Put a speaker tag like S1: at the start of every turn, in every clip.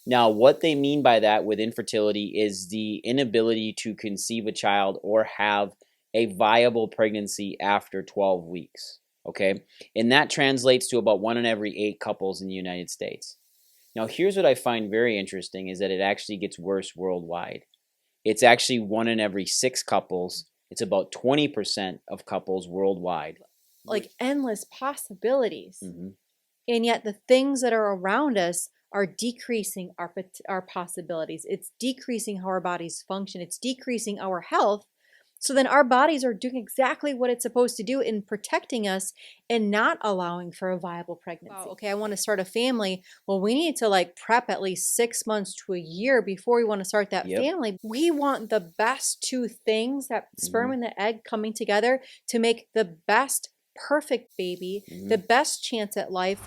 S1: Now, what they mean by that with infertility is the inability to conceive a child or have a viable pregnancy after 12 weeks. Okay. And that translates to about 1 in every 8 couples in the United States. Now, here's what I find very interesting is that it actually gets worse worldwide. It's actually 1 in every 6 couples. It's about 20% of couples worldwide.
S2: Like endless possibilities.
S1: Mhm.
S2: And yet the things that are around us are decreasing our possibilities. It's decreasing how our bodies function. It's decreasing our health. So then our bodies are doing exactly what it's supposed to do in protecting us and not allowing for a viable pregnancy. Wow, okay, I want to start a family. Well, we need to like prep at least 6 months to a year before we want to start that family. We want the best two things, that sperm and the egg coming together to make the best perfect baby, the best chance at life.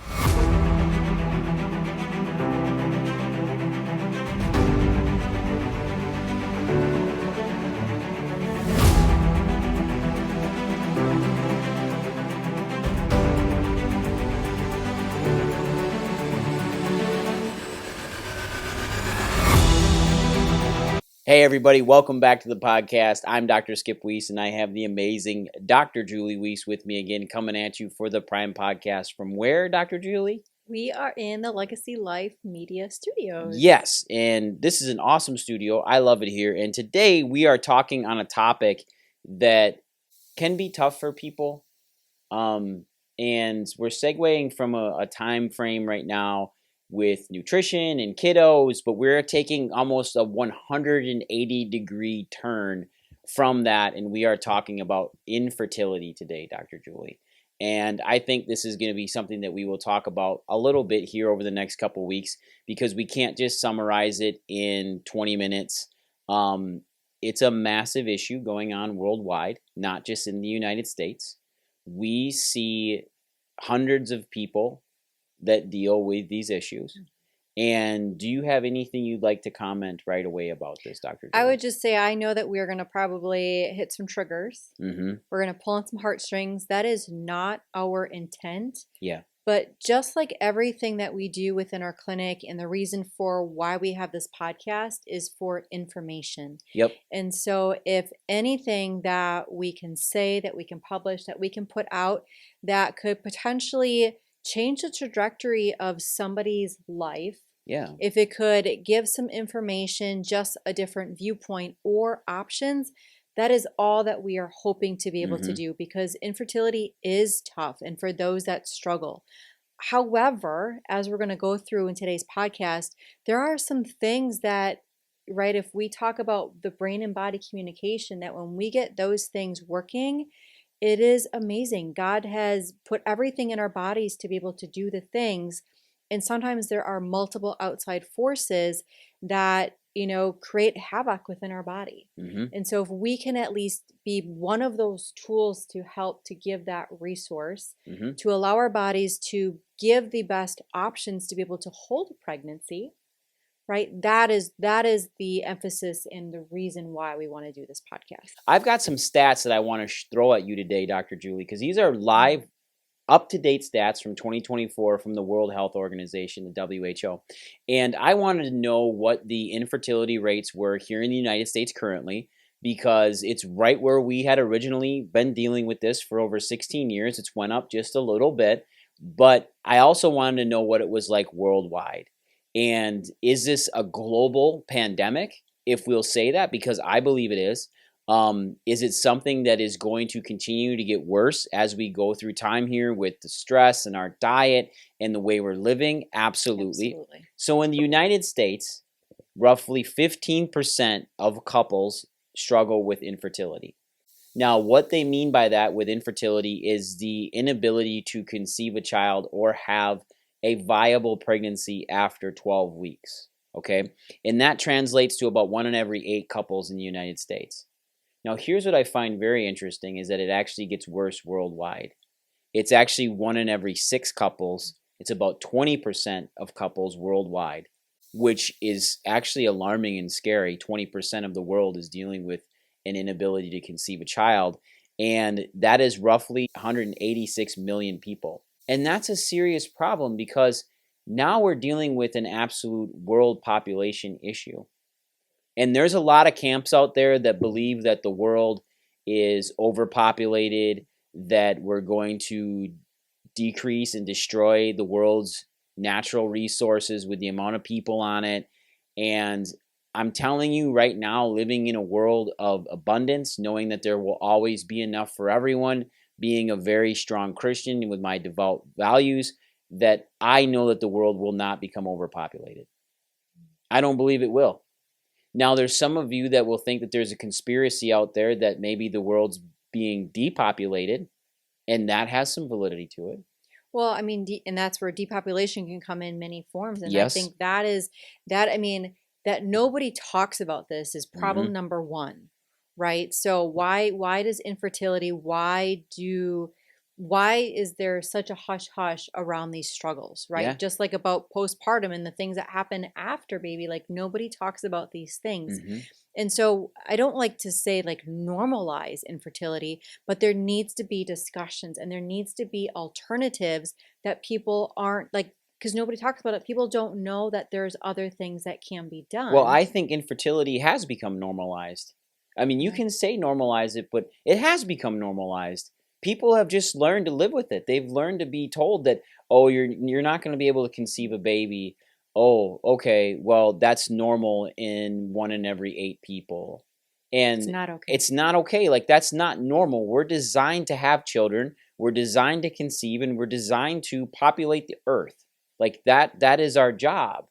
S1: Hey everybody, welcome back to the podcast. I'm Dr. Skip Wyss, and I have the amazing Dr. Julie Wyss with me again, coming at you for the Prime Podcast. From where, Dr. Julie?
S2: We are in the Legacy Life Media Studios.
S1: Yes, and this is an awesome studio. I love it here. And today we are talking on a topic that can be tough for people. And we're segueing from a time frame right now with nutrition and kiddos, but we're taking almost a 180-degree turn from that, and we are talking about infertility today, Dr. Julie. And I think this is going to be something that we will talk about a little bit here over the next couple weeks, because we can't just summarize it in 20 minutes. It's a massive issue going on worldwide, not just in the United States. We see hundreds of people that deal with these issues. And do you have anything you'd like to comment right away about this, Dr. Julie?
S2: I would just say I know that we are going to probably hit some triggers.
S1: Mm-hmm.
S2: We're going to pull on some heartstrings. That is not our intent.
S1: Yeah.
S2: But just like everything that we do within our clinic, and the reason for why we have this podcast is for information.
S1: Yep.
S2: And so if anything that we can say, that we can publish, that we can put out, that could potentially change the trajectory of somebody's life.
S1: Yeah.
S2: If it could give some information, just a different viewpoint or options, that is all that we are hoping to be able to do, because infertility is tough and for those that struggle. However, as we're going to go through in today's podcast, there are some things that, right, if we talk about the brain and body communication, that when we get those things working, it is amazing. God has put everything in our bodies to be able to do the things. And sometimes there are multiple outside forces that, create havoc within our body. And so if we can at least be one of those tools to help to give that resource, to allow our bodies to give the best options to be able to hold a pregnancy, right? That is the emphasis and the reason why we want to do this podcast.
S1: I've got some stats that I want to throw at you today, Dr. Julie, because these are live, up-to-date stats from 2024 from the World Health Organization, the WHO. And I wanted to know what the infertility rates were here in the United States currently, because it's right where we had originally been dealing with this for over 16 years. It's went up just a little bit, but I also wanted to know what it was like worldwide. And is this a global pandemic, if we'll say that, because I believe it is. Is it something that is going to continue to get worse as we go through time here with the stress and our diet and the way we're living? Absolutely. So in the United States, roughly 15% of couples struggle with infertility. Now, what they mean by that with infertility is the inability to conceive a child or have a viable pregnancy after 12 weeks. Okay. And that translates to about 1 in every 8 couples in the United States. Now, here's what I find very interesting is that it actually gets worse worldwide. It's actually 1 in every 6 couples. It's about 20% of couples worldwide, which is actually alarming and scary. 20% of the world is dealing with an inability to conceive a child, and that is roughly 186 million people. And that's a serious problem, because Now we're dealing with an absolute world population issue. And there's a lot of camps out there that believe that the world is overpopulated, that we're going to decrease and destroy the world's natural resources with the amount of people on it. And I'm telling you right now, living in a world of abundance, knowing that there will always be enough for everyone, being a very strong Christian with my devout values, that I know that the world will not become overpopulated. I don't believe it will. Now, there's some of you that will think that there's a conspiracy out there that maybe the world's being depopulated, and that has some validity to it.
S2: Well, I mean, and that's where depopulation can come in many forms. And I
S1: Yes.
S2: think that is that, I mean, that nobody talks about this is problem number one, right? So why does infertility, why is there such a hush hush around these struggles, right?
S1: Yeah.
S2: Just like about postpartum and the things that happen after baby, like nobody talks about these things. And so I don't like to say like normalize infertility, but there needs to be discussions and there needs to be alternatives that people aren't like, because nobody talks about it. People don't know that there's other things that can be done.
S1: Well, I think infertility has become normalized. I mean, you can say normalize it, but it has become normalized. People have just learned to live with it. They've learned to be told that, oh, you're not going to be able to conceive a baby. Oh, okay. Well, that's normal in 1 in every 8 people. And
S2: it's not okay.
S1: It's not okay. Like, that's not normal. We're designed to have children. We're designed to conceive, and we're designed to populate the earth. Like, that is our job.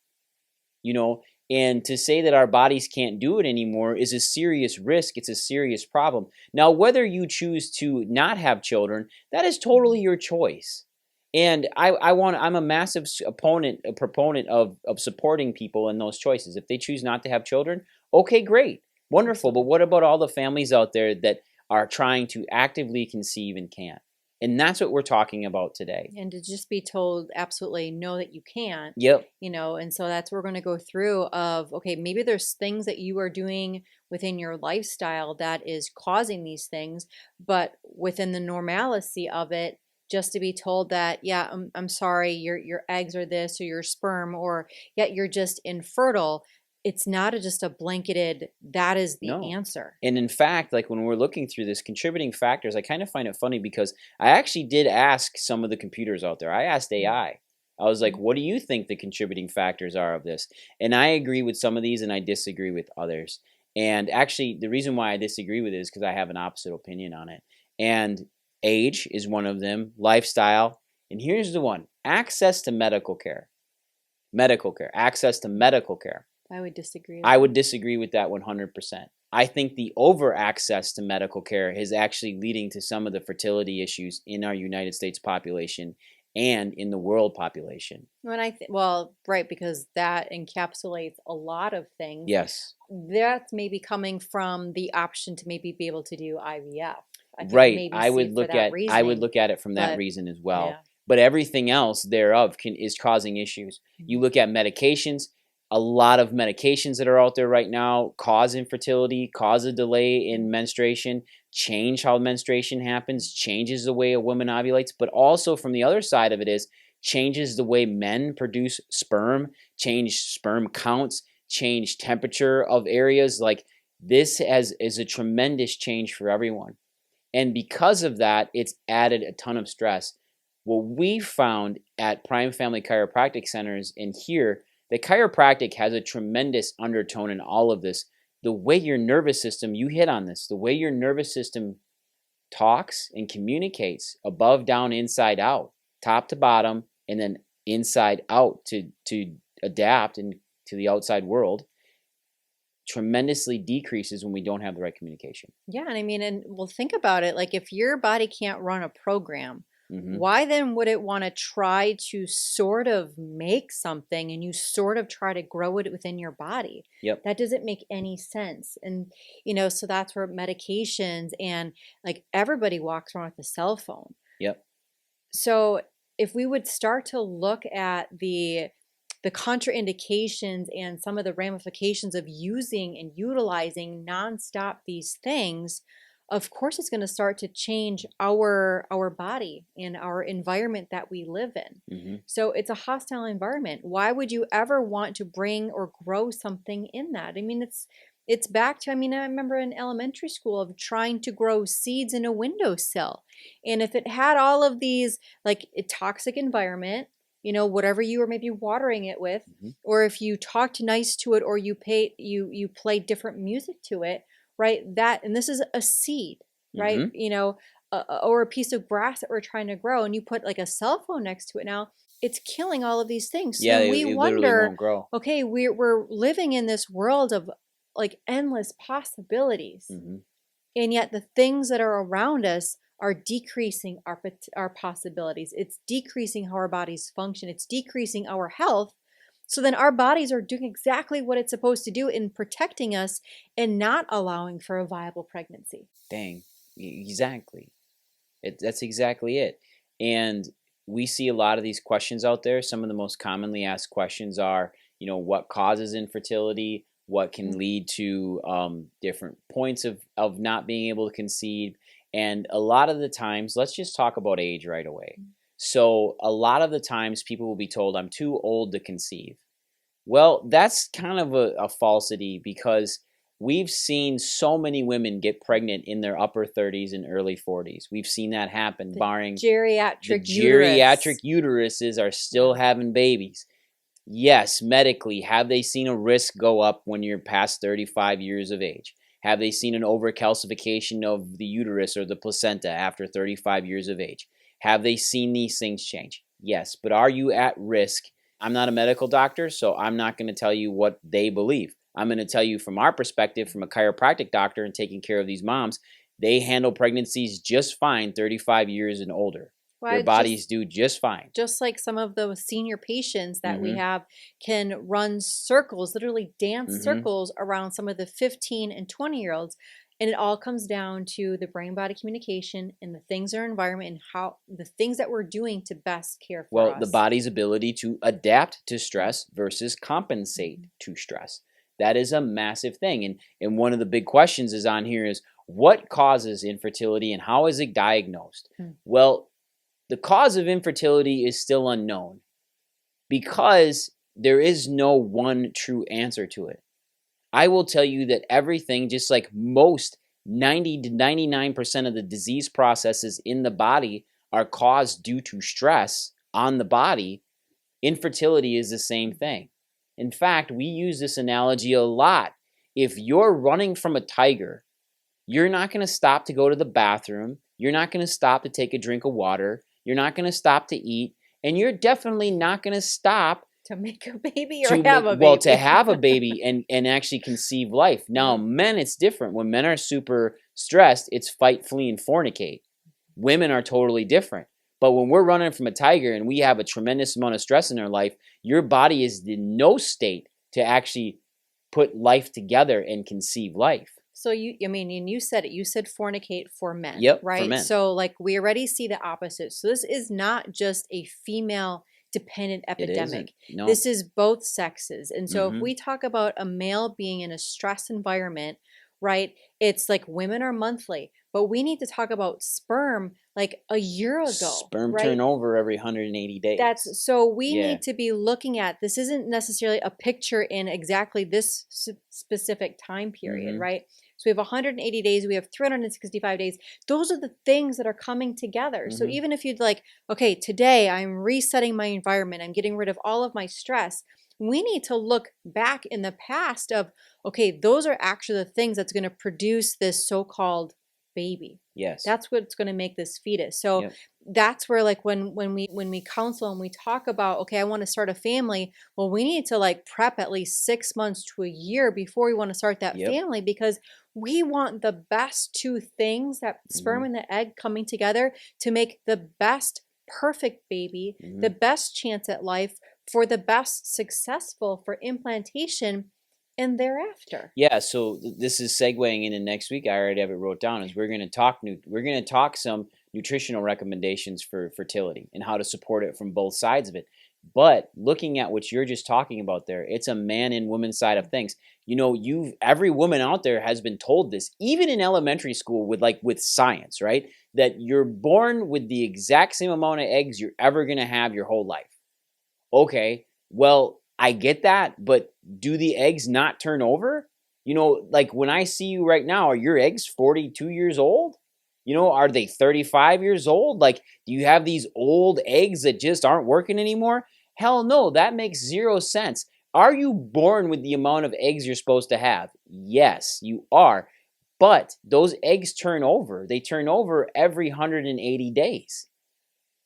S1: You know, and to say that our bodies can't do it anymore is a serious risk. It's a serious problem. Now, whether you choose to not have children, that is totally your choice. And I'm a massive proponent of supporting people in those choices. If they choose not to have children, okay, great, wonderful. But what about all the families out there that are trying to actively conceive and can't? And that's what we're talking about today.
S2: And to just be told absolutely no that you can't.
S1: Yep.
S2: You know, and so that's what we're going to go through of, okay, maybe there's things that you are doing within your lifestyle that is causing these things, but within the normalcy of it, just to be told that, yeah, I'm sorry, your eggs are this or your sperm, or yet you're just infertile. It's not just a blanketed, that is the answer.
S1: And in fact, like when we're looking through this contributing factors, I kind of find it funny because I actually did ask some of the computers out there. I asked AI. I was like, what do you think the contributing factors are of this? And I agree with some of these and I disagree with others. And actually, the reason why I disagree with it is because I have an opposite opinion on it. And age is one of them, lifestyle. And here's the one: access to medical care. Medical care, access to medical care.
S2: I would disagree.
S1: I would disagree with that 100%. I think the over access to medical care is actually leading to some of the fertility issues in our United States population and in the world population.
S2: Well, right, because that encapsulates a lot of things.
S1: Yes.
S2: That's maybe coming from the option to maybe be able to do IVF.
S1: Right. I would look at it from that reason as well. Yeah. But everything else thereof is causing issues. You look at medications. A lot of medications that are out there right now cause infertility, cause a delay in menstruation, change how menstruation happens, changes the way a woman ovulates, but also from the other side of it is changes the way men produce sperm, change sperm counts, change temperature of areas. Like this is a tremendous change for everyone. And because of that, it's added a ton of stress. What we found at Prime Family Chiropractic Centers in here, the chiropractic has a tremendous undertone in all of this. The way your nervous system, you hit on this, the way your nervous system talks and communicates above, down, inside, out, top to bottom, and then inside out to adapt and to the outside world, tremendously decreases when we don't have the right communication.
S2: Yeah, and I mean, and well, think about it. Like if your body can't run a program, why then would it want to try to sort of make something and you sort of try to grow it within your body?
S1: Yep.
S2: That doesn't make any sense. And, you know, so that's where medications and like everybody walks around with a cell phone.
S1: Yep.
S2: So if we would start to look at the contraindications and some of the ramifications of using and utilizing nonstop these things, of course it's going to start to change our body and our environment that we live in.
S1: Mm-hmm.
S2: So it's a hostile environment. Why would you ever want to bring or grow something in that? I mean, it's back to, I mean, I remember in elementary school of trying to grow seeds in a windowsill. And if it had all of these, like a toxic environment, you know, whatever you were maybe watering it with,
S1: Mm-hmm.
S2: or if you talked nice to it or you play different music to it, right? That, and this is a seed, right?
S1: Mm-hmm.
S2: You know, or a piece of grass that we're trying to grow, and you put like a cell phone next to it now, it's killing all of these things. So
S1: Yeah,
S2: then we
S1: it literally
S2: wonder,
S1: won't grow.
S2: okay, we're living in this world of like endless possibilities.
S1: Mm-hmm.
S2: And yet the things that are around us are decreasing our possibilities. It's decreasing how our bodies function. It's decreasing our health. So then our bodies are doing exactly what it's supposed to do in protecting us and not allowing for a viable pregnancy.
S1: Dang, exactly. That's exactly it. And we see a lot of these questions out there. Some of the most commonly asked questions are, you know, what causes infertility? What can lead to different points of not being able to conceive? And a lot of the times, let's just talk about age right away. So a lot of the times people will be told, I'm too old to conceive. Well, that's kind of a falsity, because we've seen so many women get pregnant in their upper 30s and early 40s. We've seen that happen,
S2: The
S1: barring the
S2: geriatric
S1: geriatric
S2: uterus.
S1: uteruses are still having babies. Yes, medically, have they seen a risk go up when you're past 35 years of age? Have they seen an overcalcification of the uterus or the placenta after 35 years of age? Have they seen these things change? Yes, but are you at risk? I'm not a medical doctor, so I'm not going to tell you what they believe. I'm going to tell you from our perspective, from a chiropractic doctor and taking care of these moms, they handle pregnancies just fine 35 years and older.
S2: Well,
S1: Their bodies do just fine.
S2: Just like some of the senior patients that we
S1: Mm-hmm.
S2: have can run circles, literally dance
S1: Mm-hmm.
S2: circles around some of the 15 and 20-year-olds. And it all comes down to the brain-body communication and the things in our environment and how the things that we're doing to best care for
S1: Well,
S2: us.
S1: the body's ability to adapt to stress versus compensate to stress. That is a massive thing. And one of the big questions is on here is, what causes infertility and how is it diagnosed? Well, the cause of infertility is still unknown, because there is no one true answer to it. I will tell you that everything, just like most 90 to 99% of the disease processes in the body are caused due to stress on the body, infertility is the same thing. In fact, we use this analogy a lot. If you're running from a tiger, you're not going to stop to go to the bathroom. You're not going to stop to take a drink of water. You're not going to stop to eat. And you're definitely not going to stop
S2: to make a baby or have a baby.
S1: Well, to have a baby and actually conceive life. Now, men, it's different. When men are super stressed, it's fight, flee, and fornicate. Women are totally different. But when we're running from a tiger and we have a tremendous amount of stress in our life, your body is in no state to actually put life together and conceive life.
S2: So and you said it, you said fornicate for men,
S1: Yep,
S2: right?
S1: for men.
S2: So like we already see the opposite. So this is not just a female dependent epidemic.
S1: No.
S2: This is both sexes. And so if we talk about a male being in a stress environment, right? It's like women are monthly, but we need to talk about sperm like a year ago.
S1: Sperm
S2: right?
S1: turnover every 180 days.
S2: We need to be looking at, this isn't necessarily a picture in exactly this specific time period, right? So we have 180 days, we have 365 days. Those are the things that are coming together. So even if you'd like, okay, today I'm resetting my environment, I'm getting rid of all of my stress, we need to look back in the past of, okay, those are actually the things that's going to produce this so-called baby.
S1: Yes.
S2: That's what's going to make this fetus. So that's where like when we counsel and we talk about, okay, I want to start a family, well, we need to like prep at least 6 months to a year before we want to start that family, because we want the best two things, that sperm and the egg coming together to make the best perfect baby, the best chance at life, for the best successful for implantation and thereafter.
S1: Yeah, so this is segueing into next week. I already have it wrote down. Is we're going to talk some nutritional recommendations for fertility and how to support it from both sides of it. But looking at what you're just talking about there, it's a man and woman side of things. Every woman out there has been told this, even in elementary school with science, right? That you're born with the exact same amount of eggs you're ever going to have your whole life. Okay, well, I get that, but do the eggs not turn over? Like when I see you right now, are your eggs 42 years old? Are they 35 years old? Like, do you have these old eggs that just aren't working anymore? Hell no, that makes zero sense. Are you born with the amount of eggs you're supposed to have? Yes, you are. But those eggs turn over. They turn over every 180 days.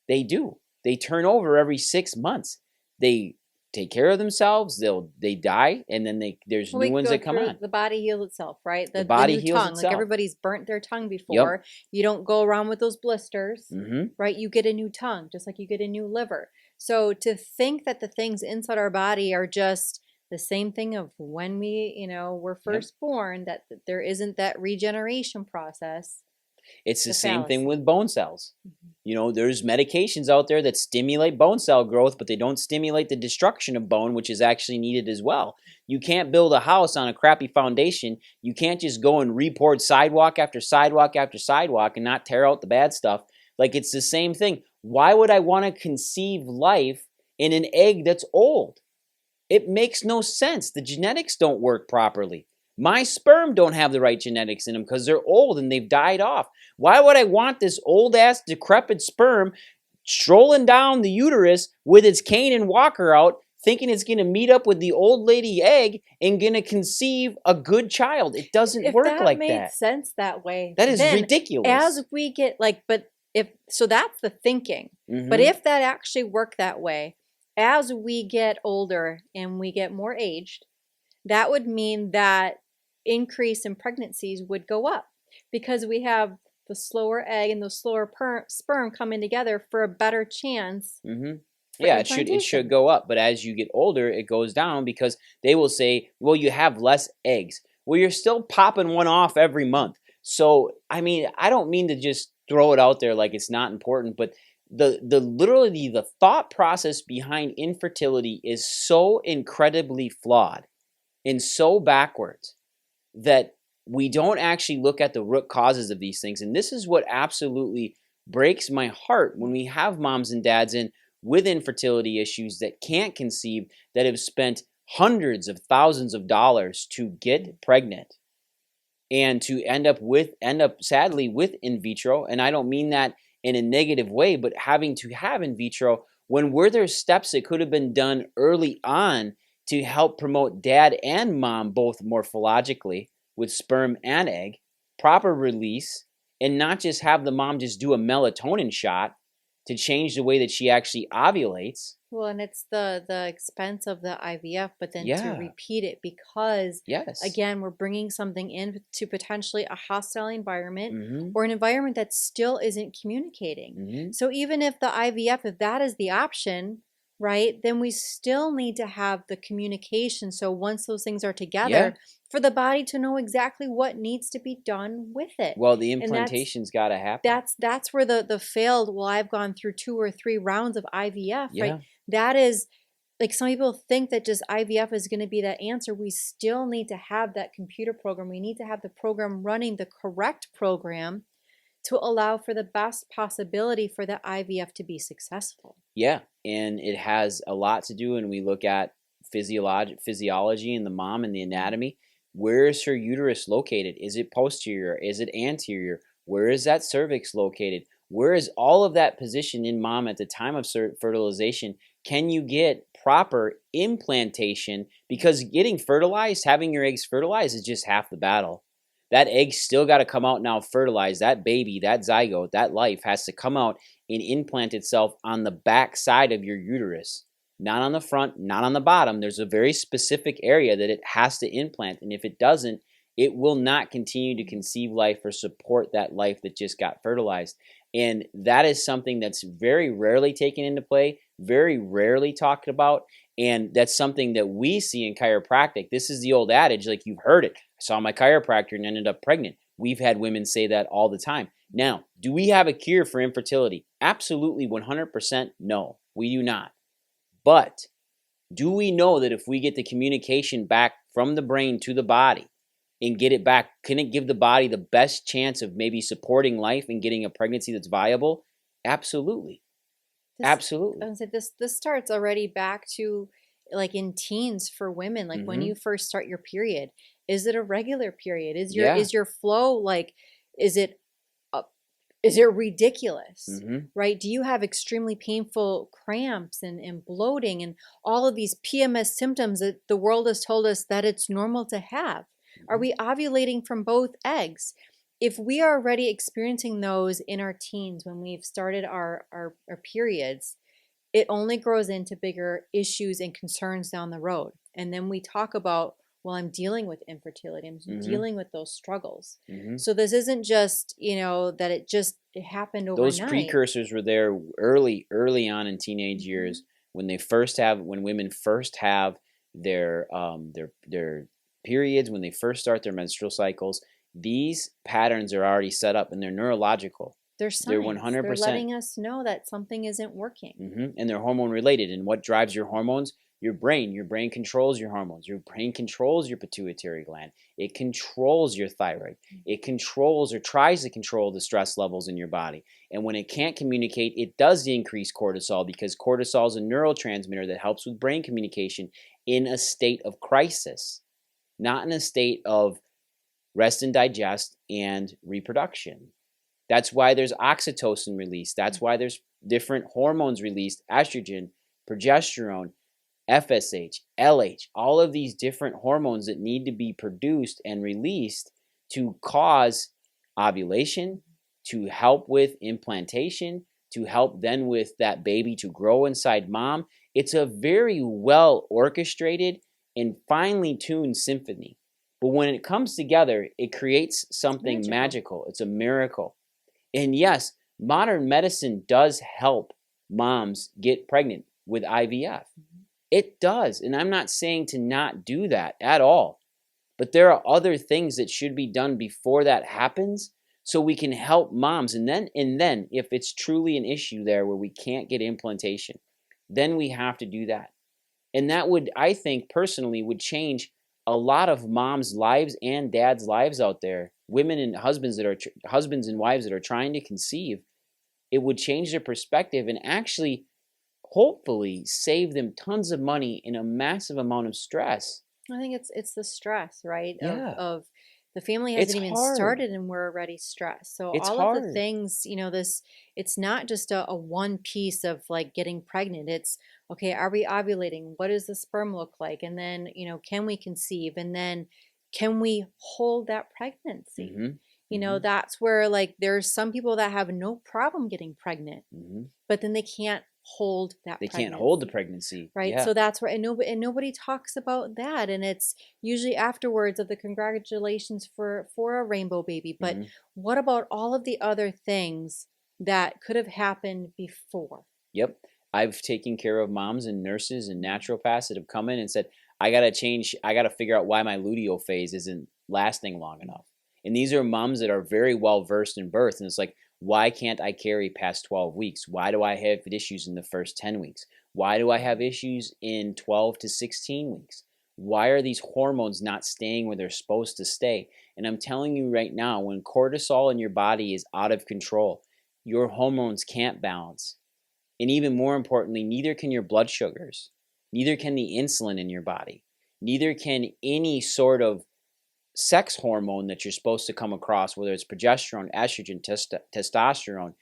S1: They do. They turn over every 6 months. They take care of themselves. They die, and then there's new
S2: We
S1: ones
S2: go
S1: that come
S2: through
S1: on.
S2: the body heals itself, right?
S1: The
S2: The
S1: body
S2: new
S1: heals
S2: tongue, like
S1: itself.
S2: everybody's burnt their tongue
S1: Yep.
S2: before. You don't go around with those blisters,
S1: Mm-hmm.
S2: right? You get a new tongue, just like you get a new liver. So to think that the things inside our body are just the same thing of when were
S1: Yep.
S2: first born, that there isn't that regeneration process.
S1: It's the
S2: The
S1: same thing
S2: fallacy.
S1: with bone cells.
S2: Mhm.
S1: There's medications out there that stimulate bone cell growth, but they don't stimulate the destruction of bone, which is actually needed as well. You can't build a house on a crappy foundation. You can't just go and report sidewalk after sidewalk after sidewalk and not tear out the bad stuff. Like, it's the same thing. Why would I want to conceive life in an egg that's old? It makes no sense. The genetics don't work properly. My sperm don't have the right genetics in them because they're old and they've died off. Why would I want this old ass decrepit sperm strolling down the uterus with its cane and walker out, thinking it's going to meet up with the old lady egg and going to conceive a good child? It doesn't
S2: If
S1: work
S2: that
S1: like
S2: made
S1: that.
S2: sense that way,
S1: That is
S2: then
S1: ridiculous.
S2: as we get but if so, that's the thinking. But
S1: Mm-hmm.
S2: if that actually worked that way, as we get older and we get more aged, that would mean that increase in pregnancies would go up because we have the slower egg and the slower sperm coming together for a better chance
S1: Mm-hmm.
S2: for
S1: Yeah, it should
S2: implantation.
S1: go up, but as you get older, it goes down because they will say, "Well, you have less eggs." Well, you're still popping one off every month. So, I mean, I don't mean to just throw it out there like it's not important, but the literally the thought process behind infertility is so incredibly flawed and so backwards that we don't actually look at the root causes of these things. And this is what absolutely breaks my heart when we have moms and dads in with infertility issues that can't conceive, that have spent hundreds of thousands of dollars to get pregnant and to end up sadly with in vitro. And I don't mean that in a negative way, but having to have in vitro when were there steps that could have been done early on to help promote dad and mom both morphologically with sperm and egg, proper release, and not just have the mom just do a melatonin shot to change the way that she actually ovulates.
S2: Well, and it's the expense of the IVF, but then to
S1: Yeah.
S2: repeat it because
S1: Yes.
S2: again, we're bringing something in to potentially a hostile environment
S1: Mm-hmm.
S2: or an environment that still isn't communicating.
S1: Mm-hmm.
S2: So even if the IVF, if that is the option, right, then we still need to have the communication. So once those things are
S1: Yeah.
S2: together, for the body to know exactly what needs to be done with it.
S1: Well, the
S2: And
S1: implantation's got to happen.
S2: that's where the failed, well, I've gone through 2 or 3 rounds of IVF, right?
S1: Yeah.
S2: That is, like, some people think that just IVF is going to be that answer. We still need to have that computer program. We need to have the program running the correct program to allow for the best possibility for the IVF to be successful.
S1: Yeah, and it has a lot to do when we look at physiology in the mom and the anatomy. Where is her uterus located? Is it posterior? Is it anterior? Where is that cervix located? Where is all of that position in mom at the time of fertilization? Can you get proper implantation? Because getting fertilized, having your eggs fertilized, is just half the battle. That egg still got to come out now, fertilized. That baby, that zygote, that life has to come out and implant itself on the back side of your uterus, not on the front, not on the bottom. There's a very specific area that it has to implant, and if it doesn't, it will not continue to conceive life or support that life that just got fertilized. And that is something that's very rarely taken into play, very rarely talked about, and that's something that we see in chiropractic. This is the old adage, like, you've heard it. I saw my chiropractor and ended up pregnant. We've had women say that all the time. Now, do we have a cure for infertility? Absolutely 100% no, we do not. But do we know that if we get the communication back from the brain to the body and get it back, can it give the body the best chance of maybe supporting life and getting a pregnancy that's viable? Absolutely.
S2: This, I
S1: Absolutely.
S2: would say this starts already back to like in teens for women, like when
S1: Mm-hmm.
S2: you first start your period. Is it a regular period?
S1: Yeah.
S2: Is your flow like, is it is it ridiculous?
S1: Mm-hmm.
S2: Right? Do you have extremely painful cramps and bloating and all of these PMS symptoms that the world has told us that it's normal to have? Are
S1: Mm-hmm.
S2: we ovulating from both eggs? If we are already experiencing those in our teens when we've started our periods, it only grows into bigger issues and concerns down the road. And then we talk about, well, I'm dealing with infertility, I'm
S1: Mm-hmm.
S2: dealing with those struggles.
S1: Mm-hmm.
S2: So this isn't just, that it happened
S1: Those
S2: overnight.
S1: precursors were there early on in teenage
S2: Mhm.
S1: years when women first have their periods, when they first start their menstrual cycles. These patterns are already set up, and they're neurological.
S2: They're
S1: They're
S2: signs. They're
S1: 100%.
S2: letting us know that something isn't working.
S1: And they're hormone related. And what drives your hormones? Your brain. Your brain controls your hormones. Your brain controls your pituitary gland. It controls your thyroid. It controls or tries to control the stress levels in your body. And when it can't communicate, it does increase cortisol, because cortisol is a neurotransmitter that helps with brain communication in a state of crisis, not in a state of rest and digest and reproduction. That's why there's oxytocin released. That's why there's different hormones released: estrogen, progesterone, FSH, LH, all of these different hormones that need to be produced and released to cause ovulation, to help with implantation, to help then with that baby to grow inside mom. It's a very well orchestrated and finely tuned symphony. But when it comes together, it creates something
S2: Magical.
S1: magical. It's a miracle. And yes, modern medicine does help moms get pregnant with IVF. It does. And I'm not saying to not do that at all. But there are other things that should be done before that happens, so we can help moms. And then if it's truly an issue there where we can't get implantation, then we have to do that. And that would, I think personally, would change a lot of moms' lives and dads' lives out there. Women and husbands and wives that are trying to conceive. It would change their perspective and actually, hopefully, save them tons of money and a massive amount of stress.
S2: I think it's the stress, right?
S1: Yeah,
S2: Of the family
S1: it's
S2: hasn't even
S1: hard.
S2: started and we're already stressed. So
S1: It's
S2: all of the
S1: hard.
S2: things, it's not just a one piece of like getting pregnant. It's okay, are we ovulating? What does the sperm look like? And then, can we conceive? And then can we hold that pregnancy?
S1: Mm-hmm. Mm-hmm.
S2: That's where like there's some people that have no problem getting pregnant,
S1: Mm-hmm.
S2: but then they can't hold that
S1: They can't hold the
S2: pregnancy.
S1: pregnancy.
S2: Right.
S1: Yeah.
S2: So that's where, and nobody talks about that. And it's usually afterwards of the congratulations for a rainbow baby. But
S1: Mm-hmm.
S2: what about all of the other things that could have happened before?
S1: Yep. I've taken care of moms and nurses and naturopaths that have come in and said, I got to change, I got to figure out why my luteal phase isn't lasting long enough. And these are moms that are very well versed in birth. And it's like, why can't I carry past 12 weeks? Why do I have issues in the first 10 weeks? Why do I have issues in 12 to 16 weeks? Why are these hormones not staying where they're supposed to stay? And I'm telling you right now, when cortisol in your body is out of control, your hormones can't balance. And even more importantly, neither can your blood sugars, neither can the insulin in your body, neither can any sort of sex hormone that you're supposed to come across, whether it's progesterone, estrogen, testosterone.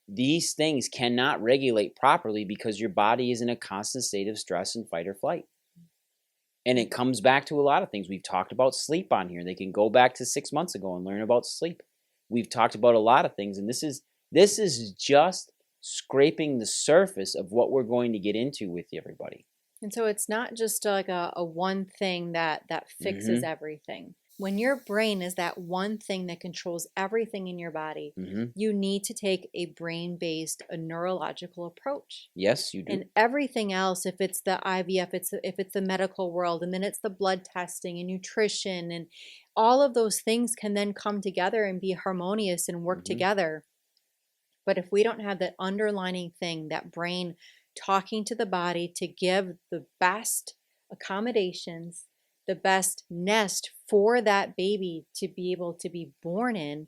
S1: These things cannot regulate properly because your body is in a constant state of stress and fight or flight. And it comes back to a lot of things. We've talked about sleep on here. They can go back to 6 months ago and learn about sleep. We've talked about a lot of things, and this is just scraping the surface of what we're going to get into with everybody.
S2: And so it's not just like a one thing that fixes
S1: Mm-hmm.
S2: everything. When your brain is that one thing that controls everything in your body,
S1: Mm-hmm.
S2: you need to take a brain-based, a neurological approach.
S1: Yes, you do.
S2: And everything else, if it's the IVF, if it's the medical world, and then it's the blood testing and nutrition, and all of those things can then come together and be harmonious and work
S1: Mm-hmm.
S2: together. But if we don't have that underlining thing, that brain talking to the body to give the best accommodations, the best nest for that baby to be able to be born in,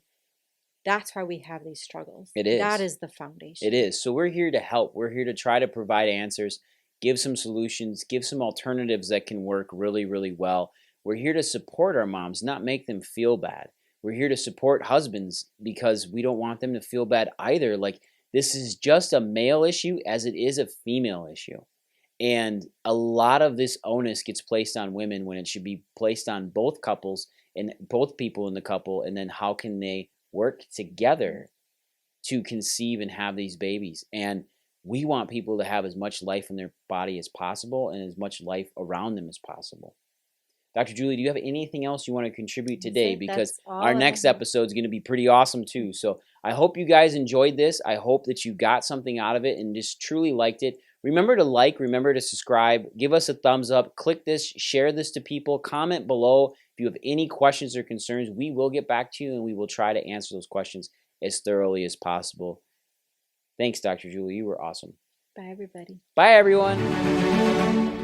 S2: that's why we have these struggles.
S1: It is.
S2: That is the foundation.
S1: It is. So we're here to help. We're here to try to provide answers, give some solutions, give some alternatives that can work really, really well. We're here to support our moms, not make them feel bad. We're here to support husbands because we don't want them to feel bad either. Like, this is just a male issue as it is a female issue. And a lot of this onus gets placed on women when it should be placed on both couples and both people in the couple. And then how can they work together to conceive and have these babies? And we want people to have as much life in their body as possible and as much life around them as possible. Dr. Julie, do you have anything else you want to contribute today? Because our next episode is going to be pretty awesome too. So I hope you guys enjoyed this. I hope that you got something out of it and just truly liked it. Remember to like, remember to subscribe, give us a thumbs up, click this, share this to people, comment below. If you have any questions or concerns, we will get back to you and we will try to answer those questions as thoroughly as possible. Thanks, Dr. Julie. You were awesome.
S2: Bye, everybody.
S1: Bye, everyone.